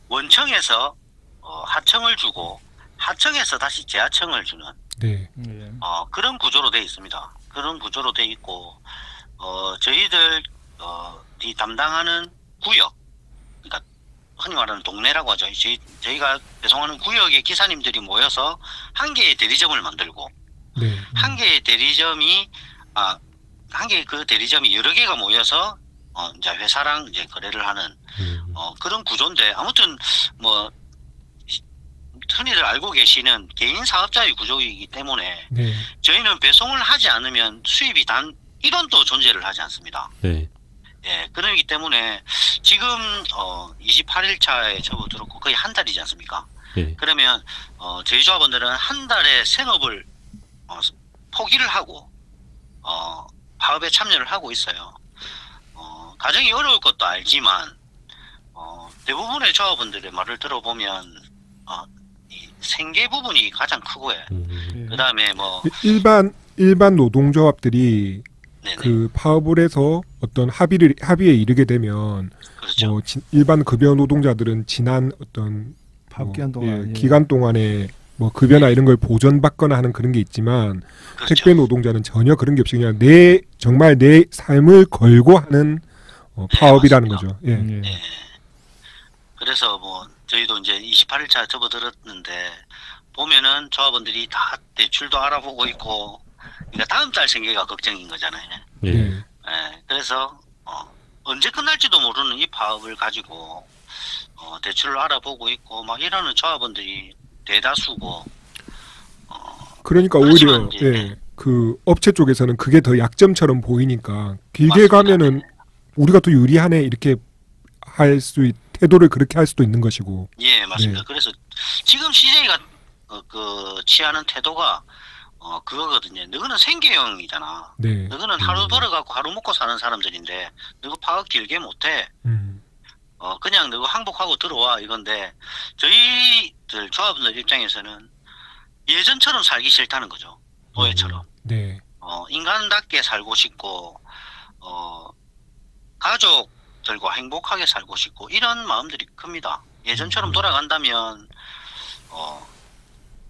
원청에서 하청을 주고 하청에서 다시 재하청을 주는 네. 그런 구조로 돼 있습니다. 그런 구조로 돼 있고 저희들이 담당하는 구역, 그러니까 흔히 말하는 동네라고 하죠. 저희가 배송하는 구역의 기사님들이 모여서 한 개의 대리점을 만들고 네. 한 개의 대리점이 한 개의 그 대리점이 여러 개가 모여서 이제 회사랑 이제 거래를 하는 그런 구조인데 아무튼 뭐 흔히들 알고 계시는 개인 사업자의 구조이기 때문에 네. 저희는 배송을 하지 않으면 수입이 단 1원도 존재를 하지 않습니다. 네. 예, 그러기 때문에 지금 28일차에 접어들었고 거의 한 달이지 않습니까? 네. 그러면 저희 조합원들은 한 달에 생업을 포기를 하고 파업에 참여를 하고 있어요. 가정이 어려울 것도 알지만 대부분의 조합원들의 말을 들어보면 이 생계 부분이 가장 크고요. 그 다음에 뭐 일반 노동조합들이 네네. 그 파업을 해서 어떤 합의에 이르게 되면 그렇죠. 일반 급여 노동자들은 지난 어떤 파업 기간 동안 기간 동안에 뭐 급여나 이런 걸 보전받거나 하는 그런 게 있지만 그렇죠. 택배 노동자는 전혀 그런 게 없이 그냥 정말 내 삶을 걸고 하는 파업이라는 맞습니다. 거죠. 예. 예. 예. 그래서 뭐 저희도 이제 28일차 접어들었는데 보면은 조합원들이 다 대출도 알아보고 있고 그러니까 다음 달 생계가 걱정인 거잖아요. 예. 예. 예. 그래서 언제 끝날지도 모르는 이 파업을 가지고 대출을 알아보고 있고 막 이러는 조합원들이 대다수고 그러니까 그렇지만 오히려 이제 그 업체 쪽에서는 그게 더 약점처럼 보이니까 길게 맞습니다. 가면은 우리가 더 유리하네 이렇게 태도를 그렇게 할 수도 있는 것이고. 예, 맞습니다. 네. 그래서 지금 CJ가 그 취하는 태도가 그거거든요. 너희는 생계형이잖아. 네. 너희는 하루 벌어갖고 하루 먹고 사는 사람들인데 너희 파업 길게 못해. 그냥 너희 항복하고 들어와 이건데 저희들 조합원들 입장에서는 예전처럼 살기 싫다는 거죠. 노예처럼. 네. 인간답게 살고 싶고 가족들과 행복하게 살고 싶고 이런 마음들이 큽니다. 예전처럼 돌아간다면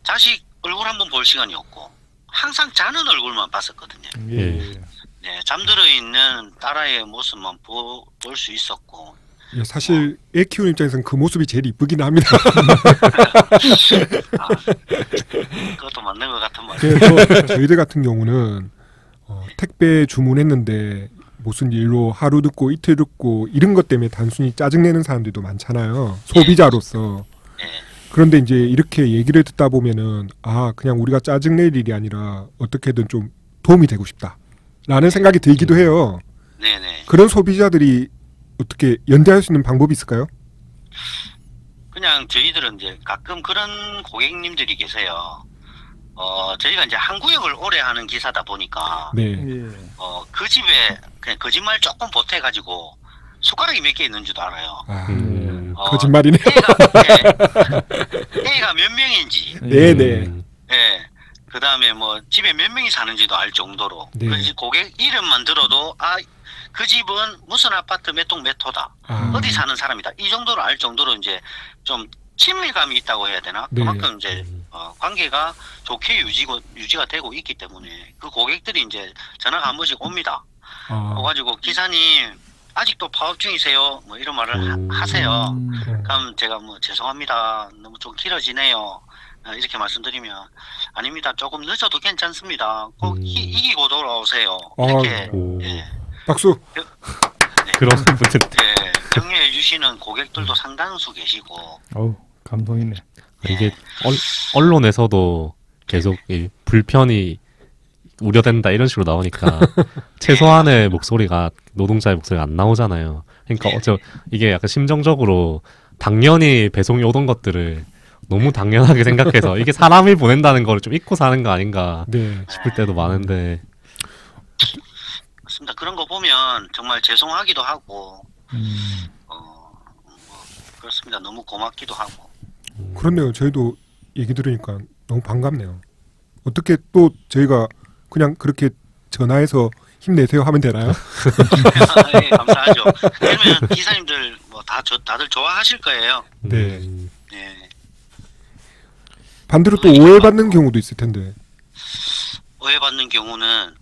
자식 얼굴 한번 볼 시간이 없고 항상 자는 얼굴만 봤었거든요. 예. 네, 잠들어 있는 딸아이의 모습만 볼 수 있었고 예, 사실 애 키우는 입장에서는 그 모습이 제일 이쁘긴 합니다. 그것도 맞는 것 같은 말이에요. 그래서 저희들 같은 경우는 택배 주문했는데 무슨 일로 하루 듣고 이틀 듣고 이런 것 때문에 단순히 짜증내는 사람들도 많잖아요. 소비자로서. 네. 그런데 이제 이렇게 얘기를 듣다 보면은 그냥 우리가 짜증낼 일이 아니라 어떻게든 좀 도움이 되고 싶다라는 생각이 들기도 해요. 네네. 그런 소비자들이 어떻게 연대할 수 있는 방법이 있을까요? 그냥 저희들은 이제 가끔 그런 고객님들이 계세요. 저희가 이제 한 구역을 오래 하는 기사다 보니까 네. 그 집에 그냥 거짓말 조금 보태가지고 숟가락이 몇 개 있는 줄도 알아요. 거짓말이네. 애가 몇 명인지, 네네. 예. 그 다음에 뭐 집에 몇 명이 사는지도 알 정도로. 네. 그 고객 이름만 들어도 그 집은 무슨 아파트 몇 동 몇 호다. 어디 사는 사람이다. 이 정도로 알 정도로 이제 좀 친밀감이 있다고 해야 되나? 네. 그만큼 이제 관계가 좋게 유지가 되고 있기 때문에 그 고객들이 이제 전화가 한 번씩 옵니다. 와가지고 기사님 아직도 파업 중이세요? 뭐 이런 말을 하세요. 그럼 제가 뭐 죄송합니다. 너무 좀 길어지네요. 이렇게 말씀드리면 아닙니다. 조금 늦어도 괜찮습니다. 꼭 이기고 돌아오세요. 이렇게 예. 박수. 네. 그런 분들. 예, 격려해 주시는 고객들도 상당수 계시고. 어우, 감동이네. 이게 언론에서도 계속 이 불편이 우려된다 이런 식으로 나오니까 최소한의 목소리가 노동자의 목소리가 안 나오잖아요. 그러니까 이게 약간 심정적으로 당연히 배송이 오던 것들을 너무 당연하게 생각해서 이게 사람이 보낸다는 걸 좀 잊고 사는 거 아닌가 싶을 때도 많은데. 맞습니다. 그런 거 보면 정말 죄송하기도 하고 그렇습니다. 너무 고맙기도 하고. 그렇네요. 저희도 얘기 들으니까 너무 반갑네요. 어떻게 또 저희가 그냥 그렇게 전화해서 힘내세요 하면 되나요? 네, 감사하죠. 그러면 기사님들 뭐 다들 좋아하실 거예요. 네. 네. 반대로 또 오해받는 경우도 있을 텐데. 오해받는 경우는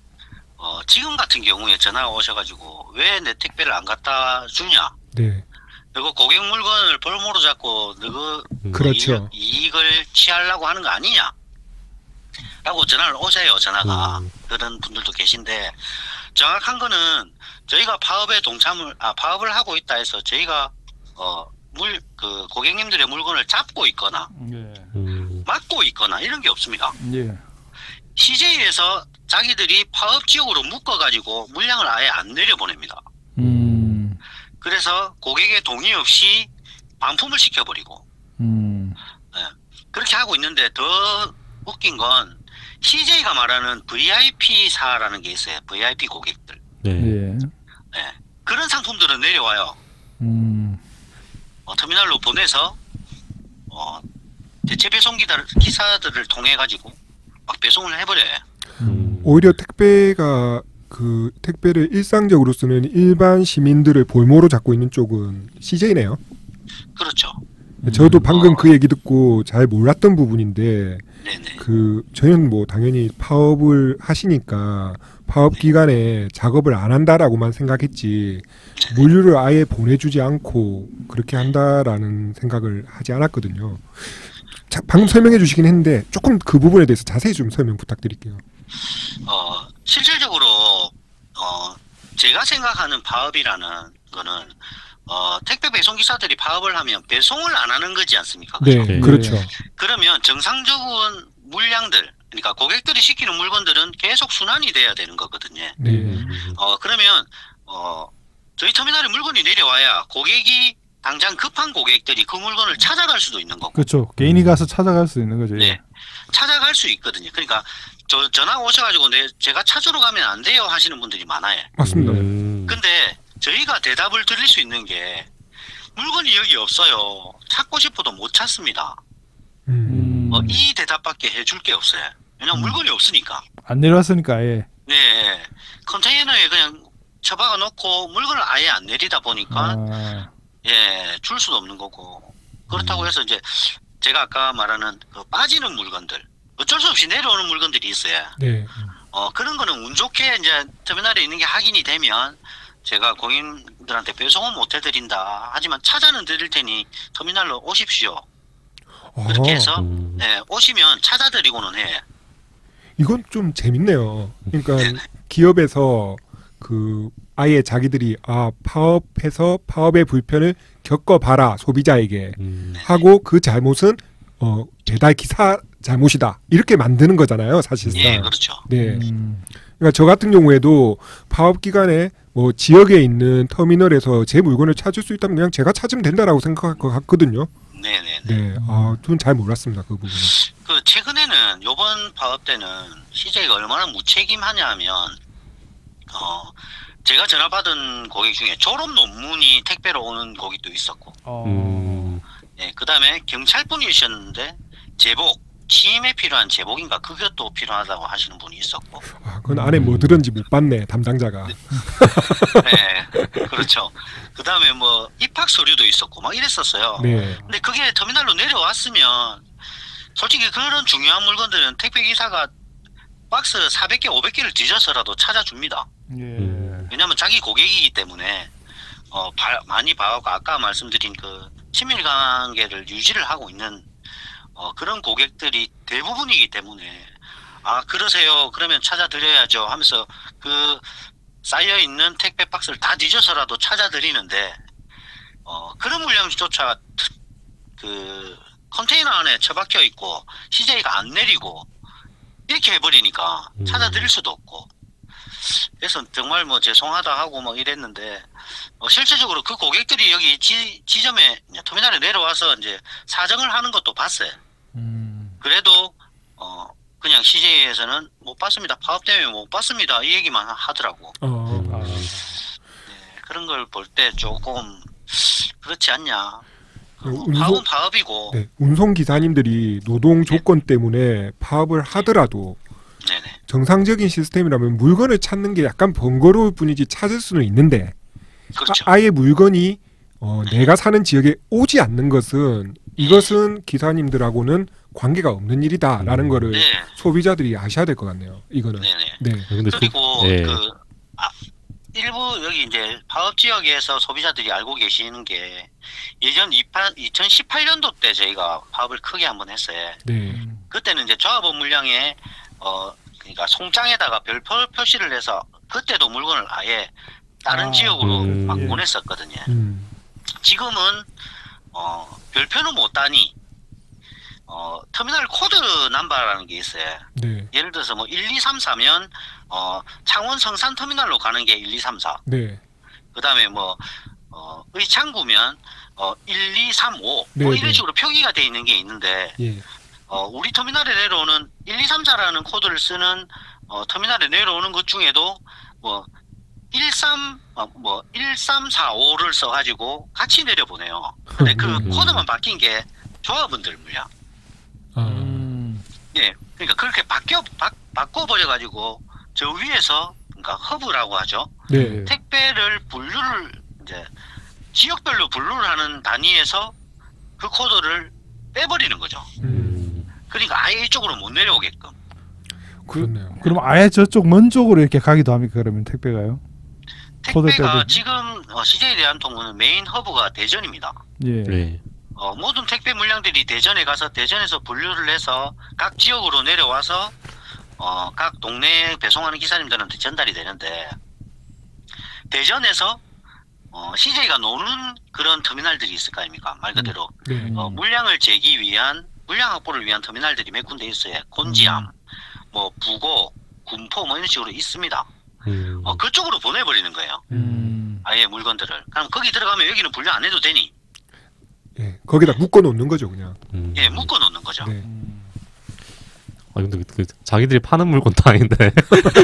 지금 같은 경우에 전화가 오셔가지고 왜 내 택배를 안 갖다 주냐? 네. 너가 고객 물건을 볼모로 잡고 너가 그렇죠. 이익을 취하려고 하는 거 아니냐? 라고 전화를 오세요. 전화가. 그런 분들도 계신데 정확한 거는 저희가 파업을 하고 있다 해서 저희가 고객님들의 물건을 잡고 있거나 예. 막고 있거나 이런 게 없습니다. 예. CJ에서 자기들이 파업 지역으로 묶어가지고 물량을 아예 안 내려보냅니다. 그래서 고객의 동의 없이 반품을 시켜버리고 그렇게 하고 있는데 더 웃긴 건 CJ가 말하는 VIP사라는 게 있어요. VIP 고객들. 네. 예. 네. 그런 상품들은 내려와요. 터미널로 보내서 대체 배송 기사들을 통해 가지고 막 배송을 해버려요. 오히려 택배를 일상적으로 쓰는 일반 시민들을 볼모로 잡고 있는 쪽은 CJ네요. 그렇죠. 저도 방금 그 얘기 듣고 잘 몰랐던 부분인데 네네. 저희는 뭐 당연히 파업을 하시니까 파업 기간에 작업을 안 한다라고만 생각했지 물류를 아예 보내주지 않고 그렇게 한다라는 생각을 하지 않았거든요. 자, 방금 설명해 주시긴 했는데 조금 그 부분에 대해서 자세히 좀 설명 부탁드릴게요. 실질적으로 제가 생각하는 파업이라는 거는 택배 배송 기사들이 파업을 하면 배송을 안 하는 거지 않습니까? 네, 네. 그렇죠. 그러면 정상적인 물량들, 그러니까 고객들이 시키는 물건들은 계속 순환이 돼야 되는 거거든요. 네. 그러면 저희 터미널에 물건이 내려와야 고객이 당장 급한 고객들이 그 물건을 찾아갈 수도 있는 거고. 그렇죠. 개인이 가서 찾아갈 수 있는 거죠. 네, 찾아갈 수 있거든요. 그러니까 전화 오셔가지고 제가 찾으러 가면 안 돼요 하시는 분들이 많아요. 맞습니다. 근데 저희가 대답을 드릴 수 있는 게 물건이 여기 없어요. 찾고 싶어도 못 찾습니다. 이 대답밖에 해줄 게 없어요. 왜냐면 물건이 없으니까. 안 내려왔으니까 아예. 네, 컨테이너에 그냥 처박아 놓고 물건을 아예 안 내리다 보니까 줄 수도 없는 거고. 그렇다고 해서 이제 제가 아까 말하는 그 빠지는 물건들, 어쩔 수 없이 내려오는 물건들이 있어요. 네. 그런 거는 운 좋게 이제 터미널에 있는 게 확인이 되면 제가 고객님들한테 배송은 못 해드린다. 하지만 찾아는 드릴 테니 터미널로 오십시오. 그렇게 해서 오시면 찾아드리고는 해. 이건 좀 재밌네요. 그러니까 기업에서 아예 자기들이 파업해서 파업의 불편을 겪어봐라 소비자에게 하고 그 잘못은 배달 기사 잘못이다 이렇게 만드는 거잖아요, 사실상. 예, 그렇죠. 네. 그러니까 저 같은 경우에도 파업 기간에 뭐 지역에 있는 터미널에서 제 물건을 찾을 수 있다면 그냥 제가 찾으면 된다라고 생각할 것 같거든요. 네네네. 네. 저는 잘 몰랐습니다, 그 부분은. 최근에는 요번 파업 때는 CJ가 얼마나 무책임하냐 하면 제가 전화 받은 고객 중에 졸업 논문이 택배로 오는 고객도 있었고, 네, 그 다음에 경찰분이셨는데 제복, 취임에 필요한 제복인가 그것도 필요하다고 하시는 분이 있었고. 그건 안에 뭐 들은지 못 봤네, 담당자가. 네, 그렇죠. 그 다음에 뭐 입학 서류도 있었고 막 이랬었어요. 네. 근데 그게 터미널로 내려왔으면 솔직히 그런 중요한 물건들은 택배 기사가 박스 400개, 500개를 뒤져서라도 찾아줍니다. 왜냐하면 자기 고객이기 때문에 많이 봐갖고 아까 말씀드린 그 친밀 관계를 유지를 하고 있는 그런 고객들이 대부분이기 때문에 그러세요. 그러면 찾아드려야죠 하면서 그 쌓여있는 택배 박스를 다 뒤져서라도 찾아드리는데 그런 물량조차 그 컨테이너 안에 처박혀 있고 CJ가 안 내리고 이렇게 해버리니까 찾아드릴 수도 없고. 그래서 정말 뭐 죄송하다 하고 뭐 이랬는데 실질적으로 그 고객들이 여기 지점에 터미널에 내려와서 이제 사정을 하는 것도 봤어요. 그래도 그냥 CJ에서는 못 봤습니다. 파업 때문에 못 봤습니다. 이 얘기만 하더라고. 네, 그런 걸 볼 때 조금 그렇지 않냐. 파업은 파업이고. 네, 운송 기사님들이 노동 조건 때문에 파업을 하더라도 네네. 정상적인 시스템이라면 물건을 찾는 게 약간 번거로울 뿐이지 찾을 수는 있는데 그렇죠. 아예 물건이 내가 사는 지역에 오지 않는 것은 이것은 기사님들하고는 관계가 없는 일이다라는 거를 네. 소비자들이 아셔야 될 것 같네요. 이거는. 네네. 네. 근데 그리고 네. 일부 여기 이제 파업 지역에서 소비자들이 알고 계시는 게 예전 2018년도 때 저희가 파업을 크게 한번 했어요. 네. 그때는 이제 조합원 물량에 그러니까 송장에다가 별표 표시를 해서 그때도 물건을 아예 다른 지역으로 막 보냈었거든요. 지금은 별표는 못 따니 터미널 코드 넘버라는 게 있어요. 네. 예를 들어서 뭐 1, 2, 3, 4면 창원 성산 터미널로 가는 게 1, 2, 3, 4. 네. 그다음에 뭐 의창구면 1, 2, 3, 5. 네, 뭐 이런 네. 식으로 표기가 돼 있는 게 있는데 예. 우리 터미널에 내려오는 1, 2, 3, 4라는 코드를 쓰는 터미널에 내려오는 것 중에도 뭐 13, 1345를 써가지고 같이 내려보내요. 근데 그 코드만 바뀐 게 조합원들 물량. 예, 그러니까 그렇게 바꿔버려가지고 저 위에서 그러니까 허브라고 하죠. 네. 택배를 분류를 이제 지역별로 분류를 하는 단위에서 그 코드를 빼버리는 거죠. 그러니까 아예 이쪽으로 못 내려오게끔. 그렇네요. 그럼 아예 저쪽 먼 쪽으로 이렇게 가기도 합니까? 그러면 택배가요? 코드 택배가 빼도. 지금 CJ 대한통운은 메인 허브가 대전입니다. 예. 네. 모든 택배 물량들이 대전에 가서 대전에서 분류를 해서 각 지역으로 내려와서 각 동네에 배송하는 기사님들한테 전달이 되는데 대전에서 CJ가 노는 그런 터미널들이 있을 거 아닙니까? 말 그대로 네. 물량을 재기 위한 물량 확보를 위한 터미널들이 몇 군데 있어요. 곤지암, 뭐 부고, 군포 뭐 이런 식으로 있습니다. 그쪽으로 보내버리는 거예요. 아예 물건들을. 그럼 거기 들어가면 여기는 분류 안 해도 되니? 예. 거기다 묶어 놓는 거죠, 그냥. 예, 묶어 놓는 거죠. 네. 근데 자기들이 파는 물건도 아닌데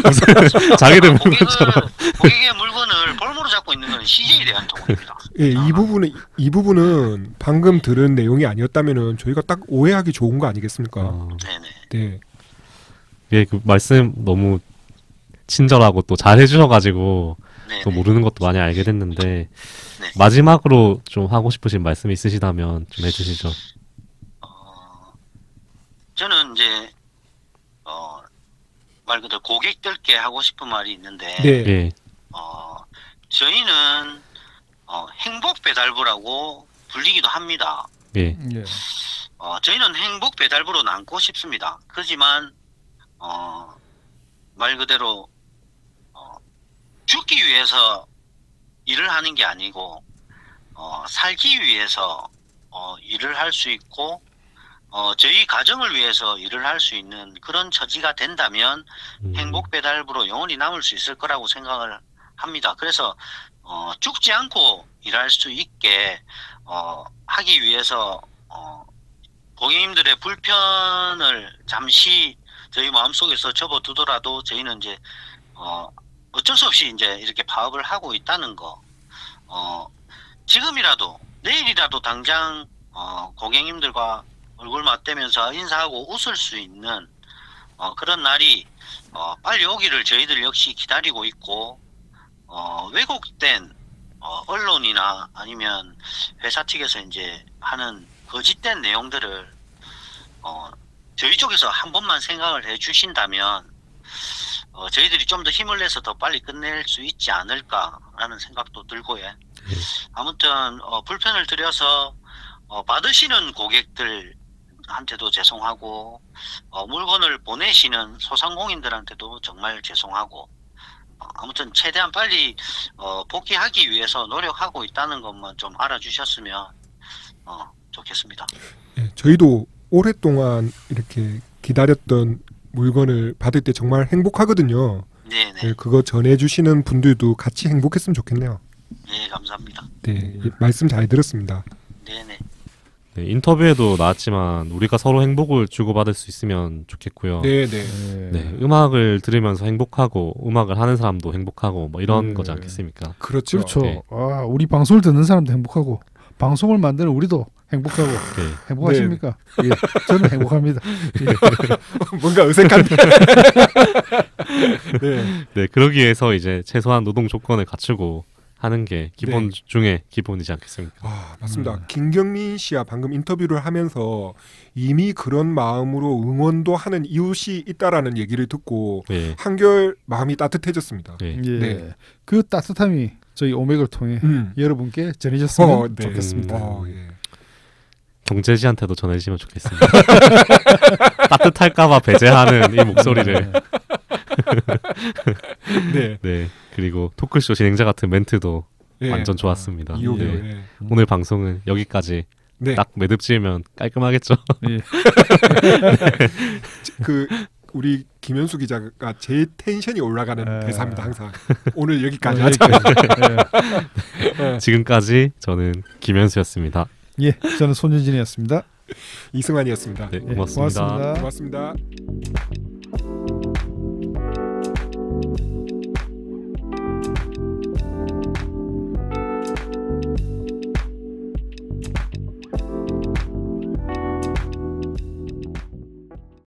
무슨 자기들 물건처럼. 고객의 물건을 볼모로 잡고 있는 건 CJ 대한통운입니다. 예, 이 부분은 방금 들은 내용이 아니었다면은 저희가 딱 오해하기 좋은 거 아니겠습니까? 네네. 네. 예, 그 말씀 너무 친절하고 또 잘 해주셔가지고 네네. 또 모르는 것도 많이 알게 됐는데 네. 마지막으로 좀 하고 싶으신 말씀이 있으시다면 좀 해주시죠. 저는 이제 말 그대로 고객들께 하고 싶은 말이 있는데 네. 예, 저희는 행복 배달부라고 불리기도 합니다. 예, 예. 저희는 행복 배달부로 남고 싶습니다. 그렇지만 말 그대로 죽기 위해서 일을 하는 게 아니고 살기 위해서 일을 할 수 있고 저희 가정을 위해서 일을 할 수 있는 그런 처지가 된다면 행복 배달부로 영원히 남을 수 있을 거라고 생각을 합니다. 그래서 죽지 않고 일할 수 있게 하기 위해서 고객님들의 불편을 잠시 저희 마음속에서 접어두더라도 저희는 이제 어쩔 수 없이 이제 이렇게 파업을 하고 있다는 거. 지금이라도 내일이라도 당장 고객님들과 얼굴 맞대면서 인사하고 웃을 수 있는 그런 날이 빨리 오기를 저희들 역시 기다리고 있고 왜곡된 언론이나 아니면 회사 측에서 이제 하는 거짓된 내용들을 저희 쪽에서 한 번만 생각을 해 주신다면 저희들이 좀 더 힘을 내서 더 빨리 끝낼 수 있지 않을까라는 생각도 들고요. 아무튼 불편을 드려서 받으시는 고객들한테도 죄송하고 물건을 보내시는 소상공인들한테도 정말 죄송하고 아무튼 최대한 빨리 복귀하기 위해서 노력하고 있다는 것만 좀 알아주셨으면 좋겠습니다. 예, 저희도 오랫동안 이렇게 기다렸던 물건을 받을 때 정말 행복하거든요. 네네. 예, 그거 전해주시는 분들도 같이 행복했으면 좋겠네요. 네, 감사합니다. 네, 말씀 잘 들었습니다. 네네. 네, 인터뷰에도 나왔지만 우리가 서로 행복을 주고받을 수 있으면 좋겠고요. 네, 네. 네, 음악을 들으면서 행복하고 음악을 하는 사람도 행복하고 뭐 이런 거지 않겠습니까? 그렇죠. 그렇죠. 네. 우리 방송을 듣는 사람도 행복하고 방송을 만드는 우리도 행복하고 네. 행복하십니까? 예, 저는 행복합니다. 뭔가 어색한데. 네. 네, 그러기 위해서 이제 최소한 노동 조건을 갖추고 하는 게 기본 중에 기본이지 않겠습니까? 아, 맞습니다. 김경민 씨와 방금 인터뷰를 하면서 이미 그런 마음으로 응원도 하는 이웃이 있다라는 얘기를 듣고 네. 한결 마음이 따뜻해졌습니다. 네. 예, 네. 그 따뜻함이 저희 오맥을 통해 음. 여러분께 전해졌으면 네. 좋겠습니다. 예. 경제지한테도 전해주시면 좋겠습니다. 따뜻할까봐 배제하는 이 목소리를. 네. 네. 그리고 토크쇼 진행자 같은 멘트도 예. 완전 좋았습니다. 이호교. 네. 예. 오늘 방송은 여기까지. 네. 딱 매듭 지으면 깔끔하겠죠. 예. 그 우리 김현수 기자가 제일 텐션이 올라가는 대사입니다. 항상. 오늘 여기까지 하자. 지금까지 저는 김현수였습니다. 예, 저는 손유진이었습니다. 이승환이었습니다. 네, 예, 고맙습니다. 고맙습니다. 고맙습니다.